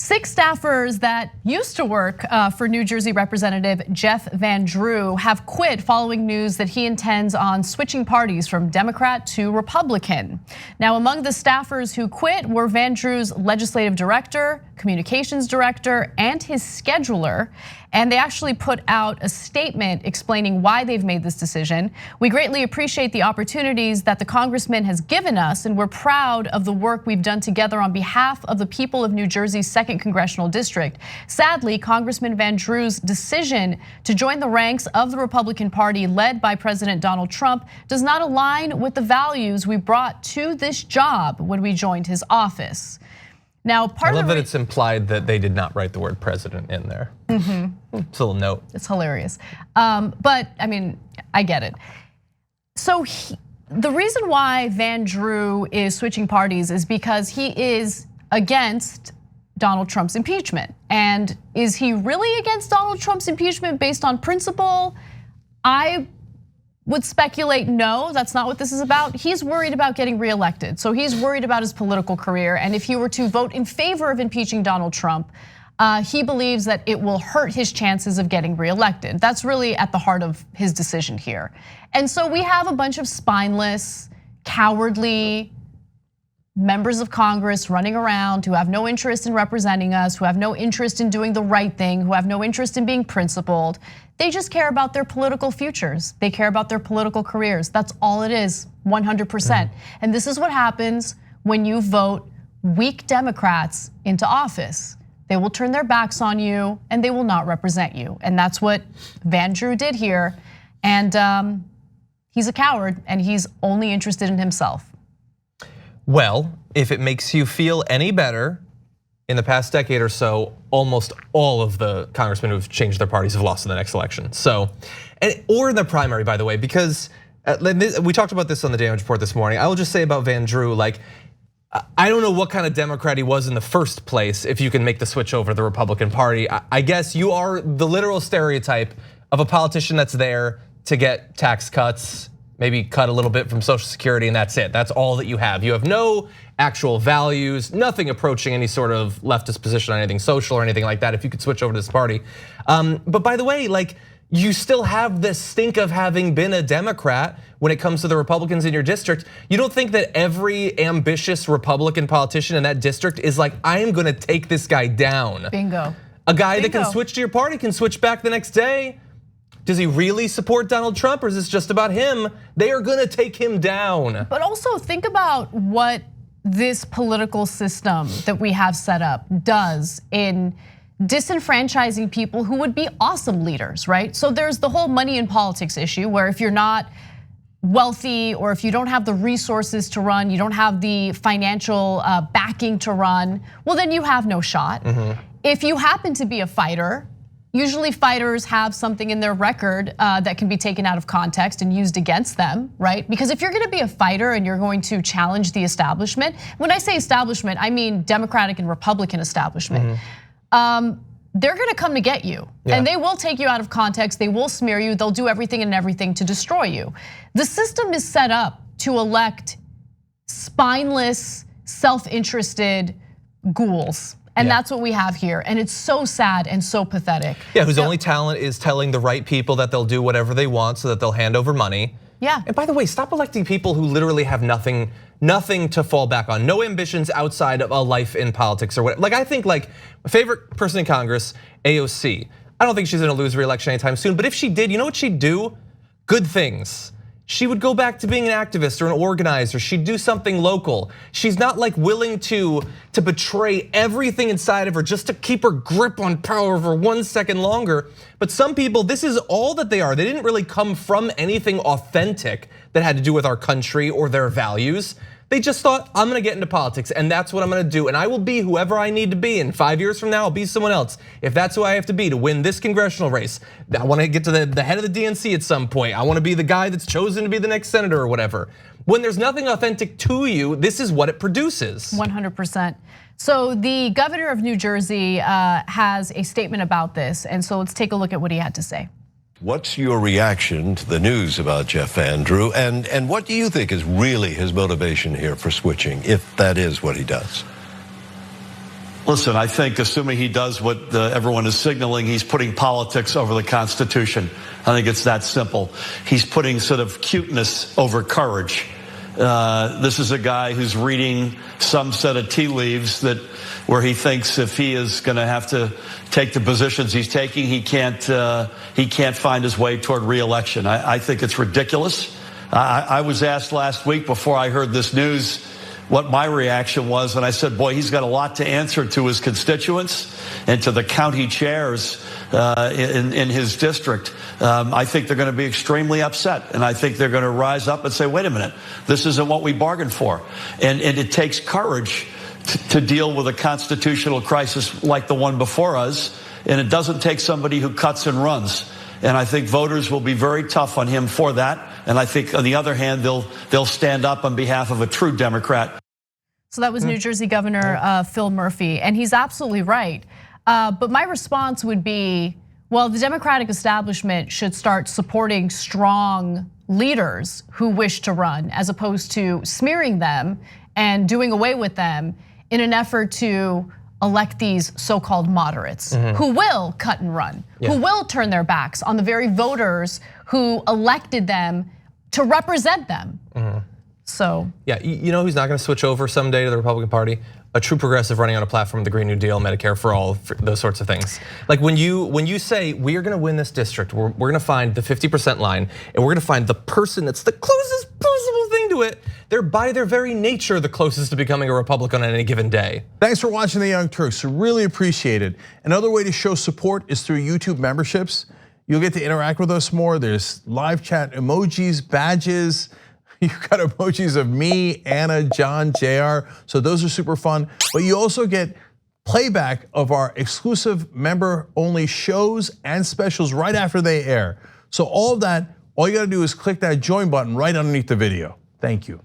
6 staffers that used to work for New Jersey Representative Jeff Van Drew have quit following news that he intends on switching parties from Democrat to Republican. Now, among the staffers who quit were Van Drew's legislative director, communications director, and his scheduler. And they actually put out a statement explaining why they've made this decision. "We greatly appreciate the opportunities that the Congressman has given us, and we're proud of the work we've done together on behalf of the people of New Jersey's 2nd Congressional District. Sadly, Congressman Van Drew's decision to join the ranks of the Republican Party led by President Donald Trump does not align with the values we brought to this job when we joined his office." Now, I love that it's implied that they did not write the word president in there. It's a little note. It's hilarious. But I mean, I get it. So the reason why Van Drew is switching parties is because he is against Donald Trump's impeachment. And is he really against Donald Trump's impeachment based on principle? I would speculate no, that's not what this is about. He's worried about getting reelected. So he's worried about his political career. And if he were to vote in favor of impeaching Donald Trump, he believes that it will hurt his chances of getting reelected. That's really at the heart of his decision here. And so we have a bunch of spineless, cowardly members of Congress running around who have no interest in representing us, who have no interest in doing the right thing, who have no interest in being principled. They just care about their political futures. They care about their political careers. That's all it is, 100%. And this is what happens when you vote weak Democrats into office. They will turn their backs on you and they will not represent you. And that's what Van Drew did here. And he's a coward and he's only interested in himself. Well, if it makes you feel any better, in the past decade or so, almost all of the congressmen who've changed their parties have lost in the next election. So, or in the primary, by the way, because we talked about this on the Damage Report this morning. I will just say about Van Drew, like, I don't know what kind of Democrat he was in the first place if you can make the switch over to the Republican Party. I guess you are the literal stereotype of a politician that's there to get tax cuts, maybe cut a little bit from Social Security, and that's it. That's all that you have. You have no actual values, nothing approaching any sort of leftist position on anything social or anything like that if you could switch over to this party. But by the way, like, you still have the stink of having been a Democrat when it comes to the Republicans in your district. You don't think that every ambitious Republican politician in that district is like, I am gonna take this guy down. Bingo. A guy that can switch to your party can switch back the next day. Does he really support Donald Trump or is this just about him? They are gonna take him down. But also think about what this political system that we have set up does in disenfranchising people who would be awesome leaders, right? So there's the whole money in politics issue where if you're not wealthy or if you don't have the resources to run, you don't have the financial backing to run, well then you have no shot. If you happen to be a fighter, usually fighters have something in their record that can be taken out of context and used against them, right? Because if you're gonna be a fighter and you're going to challenge the establishment, when I say establishment, I mean Democratic and Republican establishment. They're gonna come to get you and they will take you out of context, they will smear you, they'll do everything and everything to destroy you. The system is set up to elect spineless, self-interested ghouls. And that's what we have here. And it's so sad and so pathetic. Yeah, whose only talent is telling the right people that they'll do whatever they want so that they'll hand over money. Yeah. And by the way, stop electing people who literally have nothing to fall back on. No ambitions outside of a life in politics or whatever. Like I think like my favorite person in Congress, AOC. I don't think she's gonna lose re-election anytime soon, but if she did, you know what she'd do? Good things. She would go back to being an activist or an organizer. She'd do something local. She's not like willing to betray everything inside of her just to keep her grip on power for 1 second longer. But some people, this is all that they are. They didn't really come from anything authentic that had to do with our country or their values. They just thought, I'm gonna get into politics and that's what I'm gonna do. And I will be whoever I need to be. And 5 years from now, I'll be someone else. If that's who I have to be to win this congressional race. I wanna get to the head of the DNC at some point. I wanna be the guy that's chosen to be the next senator or whatever. When there's nothing authentic to you, this is what it produces. 100%. So the governor of New Jersey has a statement about this. And so let's take a look at what he had to say. What's your reaction to the news about Jeff Van Drew, and what do you think is really his motivation here for switching, if that is what he does? Listen, I think assuming he does what everyone is signaling, he's putting politics over the Constitution. I think it's that simple. He's putting sort of cuteness over courage. This is a guy who's reading some set of tea leaves where he thinks if he is going to have to take the positions he's taking, he can't find his way toward re-election. I think it's ridiculous. I was asked last week before I heard this news what my reaction was, and I said, boy, he's got a lot to answer to his constituents and to the county chairs in his district. I think they're going to be extremely upset, and I think they're going to rise up and say, wait a minute, this isn't what we bargained for. And it takes courage to deal with a constitutional crisis like the one before us, and it doesn't take somebody who cuts and runs. And I think voters will be very tough on him for that. And I think, on the other hand, they'll stand up on behalf of a true Democrat. So that was New Jersey Governor Phil Murphy, and he's absolutely right. But my response would be, well, the Democratic establishment should start supporting strong leaders who wish to run, as opposed to smearing them and doing away with them in an effort to elect these so-called moderates who will cut and run, who will turn their backs on the very voters who elected them to represent them. So yeah, you know who's not going to switch over someday to the Republican Party? A true progressive running on a platform, the Green New Deal, Medicare for all, those sorts of things. Like when you say we are going to win this district, we're going to find the 50% line, and we're going to find the person that's the closest possible thing to it. They're by their very nature the closest to becoming a Republican on any given day. Thanks for watching the Young Turks. We really appreciate it. Another way to show support is through YouTube memberships. You'll get to interact with us more. There's live chat emojis, badges. You've got emojis of me, Anna, John, JR. So those are super fun. But you also get playback of our exclusive member-only shows and specials right after they air. So all of that, all you gotta do is click that join button right underneath the video. Thank you.